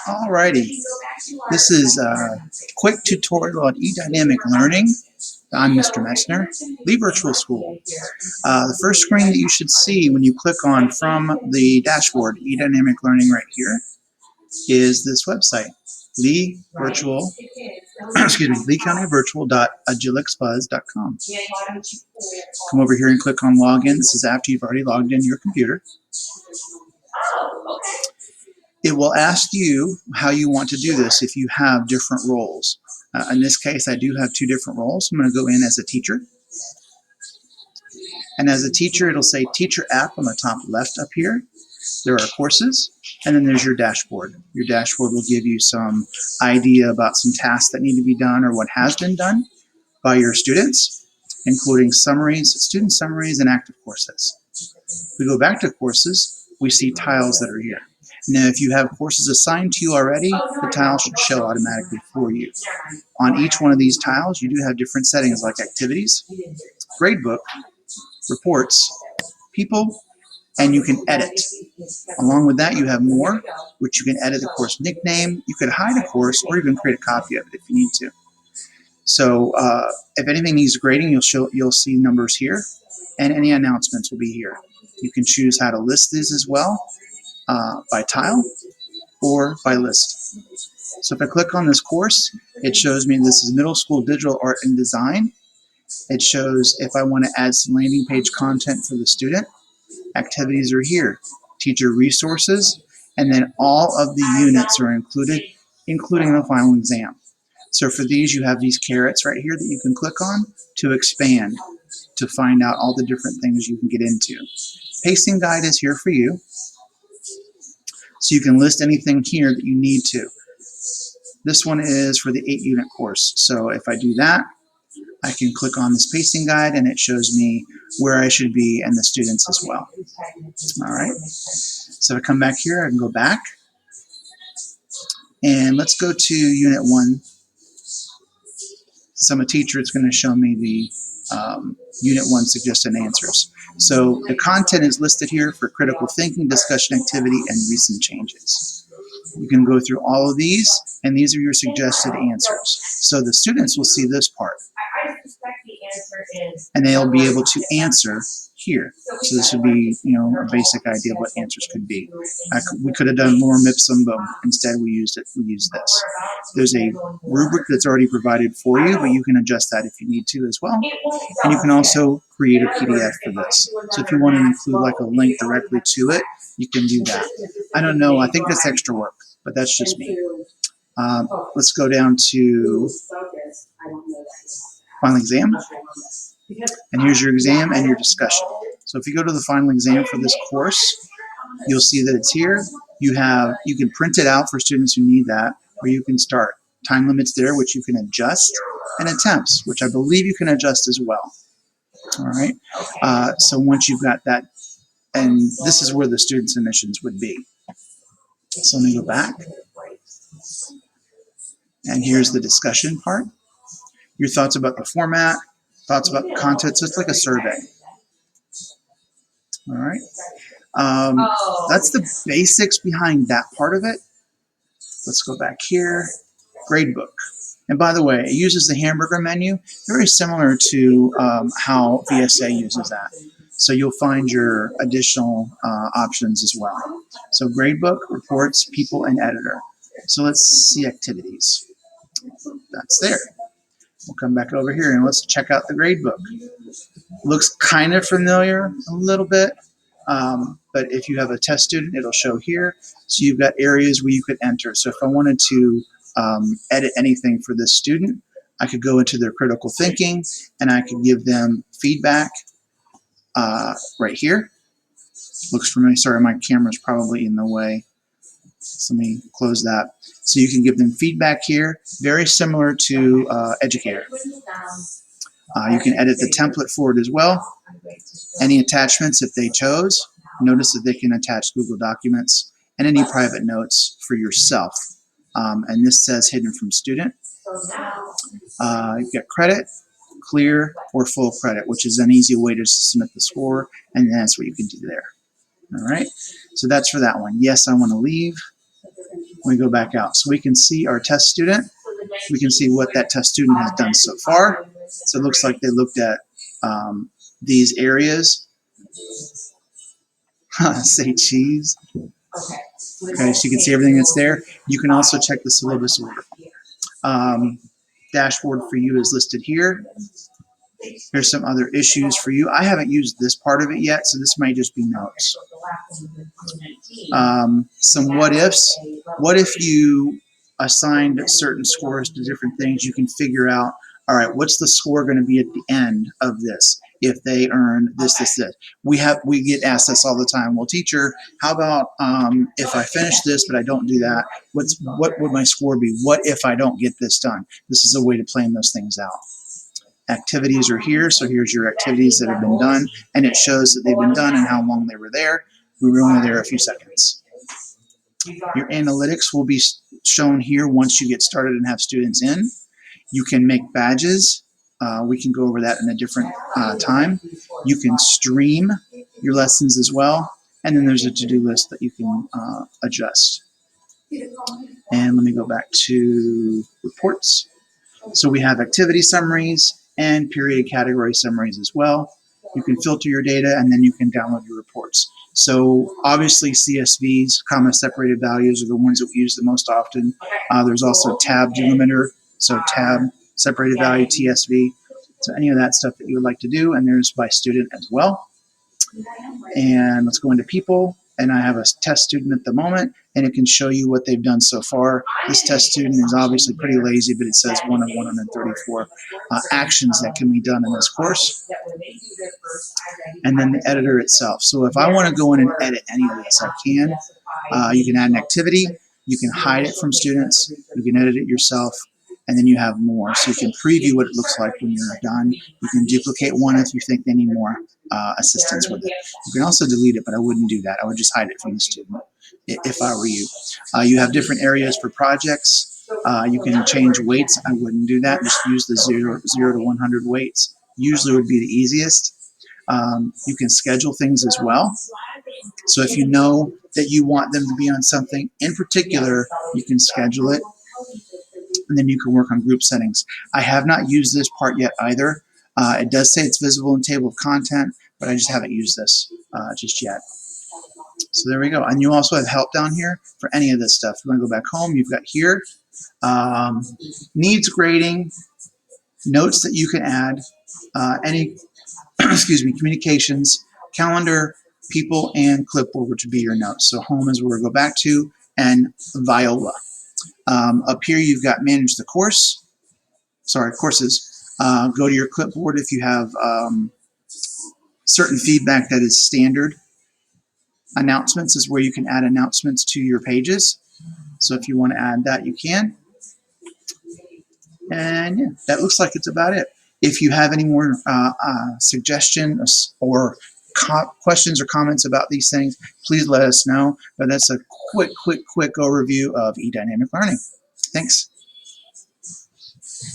Alrighty, this is a quick tutorial on eDynamicLearning. I'm Mr. Metzner, the virtual school. The first screen that you should see when you click on from the dashboard, eDynamicLearning right here, is this website, leecountyvirtual.agilixbuzz.com. Come over here and click on login. This is after you've already logged in your computer. It will ask you how you want to do this if you have different roles. In this case, I do have two different roles. I'm going to go in as a teacher. And as a teacher, it'll say Teacher App on the top left up here. There are courses, and then there's your dashboard. Your dashboard will give you some idea about some tasks that need to be done or what has been done by your students, including summaries, student summaries, and active courses. If we go back to courses, we see tiles that are here. Now, if you have courses assigned to you already, the tile should show automatically for you. On each one of these tiles, you do have different settings like activities, gradebook, reports, people, and you can edit. Along with that, you have more, which you can edit the course nickname. You could hide a course, or you can create a copy of it if you need to. So if anything needs grading, you'll see numbers here, and any announcements will be here. You can choose how to list these as well. By tile or by list. So if I click on this course, it shows me this is middle school digital art and design. It shows if I want to add some landing page content for the student. Activities are here, teacher resources, and then all of the units are included, including the final exam. So for these, you have these carrots right here that you can click on to expand, to find out all the different things you can get into. Pacing guide is here for you. So you can list anything here that you need to. This one is for the 8-unit course. So if I do that, I can click on this pacing guide and it shows me where I should be and the students as well. All right. So if I come back here, I can go back. And let's go to Unit 1. Since I'm a teacher, it's going to show me the Unit 1 suggested answers. So the content is listed here for critical thinking, discussion activity, and recent changes. You can go through all of these, and these are your suggested answers. So the students will see this part, and they'll be able to answer here. So this would be, a basic idea of what answers could be. We could have done lorem ipsum, but instead we used this. There's a rubric that's already provided for you, but you can adjust that if you need to as well. And you can also create a PDF for this. So if you want to include like a link directly to it, you can do that. I don't know. I think that's extra work, but that's just me. Let's go down to final exam. And here's your exam and your discussion. So if you go to the final exam for this course, you'll see that it's here. You can print it out for students who need that, or you can start. Time limits there, which you can adjust, and attempts, which I believe you can adjust as well. All right. So once you've got that, and this is where the student submissions would be. So let me go back. And here's the discussion part. Your thoughts about the format, thoughts about the content, so it's like a survey. All right. That's the basics behind that part of it. Let's go back here. Gradebook. And by the way, it uses the hamburger menu, very similar to how VSA uses that. So you'll find your additional options as well. So Gradebook, reports, people, and editor. So let's see activities. That's there. We'll come back over here and let's check out the gradebook. Looks kind of familiar a little bit, but if you have a test student, it'll show here. So you've got areas where you could enter. So if I wanted to edit anything for this student, I could go into their critical thinking and I could give them feedback right here. Looks familiar. Sorry, my camera's probably in the way. So let me close that. So you can give them feedback here, very similar to Educator. You can edit the template for it as well. Any attachments if they chose. Notice that they can attach Google Documents and any private notes for yourself. And this says hidden from student. You've got credit, clear, or full credit, which is an easy way to submit the score, and that's what you can do there. All right, so that's for that one. Yes, I want to leave. We go back out. So we can see our test student. We can see what that test student has done so far. So it looks like they looked at these areas. Say cheese. Okay, so you can see everything that's there. You can also check the syllabus order. Dashboard for you is listed here. Here's some other issues for you. I haven't used this part of it yet, so this might just be notes. Some what ifs. What if you assigned certain scores to different things? You can figure out, all right, what's the score going to be at the end of this if they earn this, this, this? We get asked this all the time. Well, teacher, how about if I finish this but I don't do that? What would my score be? What if I don't get this done? This is a way to plan those things out. Activities are here, so here's your activities that have been done, and it shows that they've been done and how long they were there. We were only there a few seconds. Your analytics will be shown here once you get started and have students in. You can make badges. We can go over that in a different time. You can stream your lessons as well, and then there's a to-do list that you can adjust. And let me go back to reports. So we have activity summaries and period category summaries as well. You can filter your data, and then you can download your reports. So obviously CSVs, comma separated values, are the ones that we use the most often. There's also tab delimiter, so tab separated value, TSV. So any of that stuff that you would like to do, and there's by student as well. And let's go into people. And I have a test student at the moment, and it can show you what they've done so far. This test student is obviously pretty lazy, but it says 1 of 134 actions that can be done in this course. And then the editor itself. So if I want to go in and edit any of this, I can. You can add an activity. You can hide it from students. You can edit it yourself. And then you have more. So you can preview what it looks like when you're done. You can duplicate one if you think they need more assistance with it. You can also delete it, but I wouldn't do that. I would just hide it from the student if I were you. You have different areas for projects. You can change weights. I wouldn't do that. Just use the 0 to 100 weights. Usually would be the easiest. You can schedule things as well. So if you know that you want them to be on something in particular, you can schedule it. And then you can work on group settings. I have not used this part yet either. It does say it's visible in table of content, but I just haven't used this just yet. So there we go. And you also have help down here for any of this stuff. If you want to go back home, you've got here needs grading, notes that you can add, any communications, calendar, people, and clipboard, which would be your notes. So home is where we go back to, and Viola. Up here, you've got manage the course. Sorry, courses. Go to your clipboard if you have certain feedback that is standard. Announcements is where you can add announcements to your pages. So if you want to add that, you can. And yeah, that looks like it's about it. If you have any more suggestions or questions or comments about these things, please let us know. But that's a quick overview of eDynamic Learning. Thanks.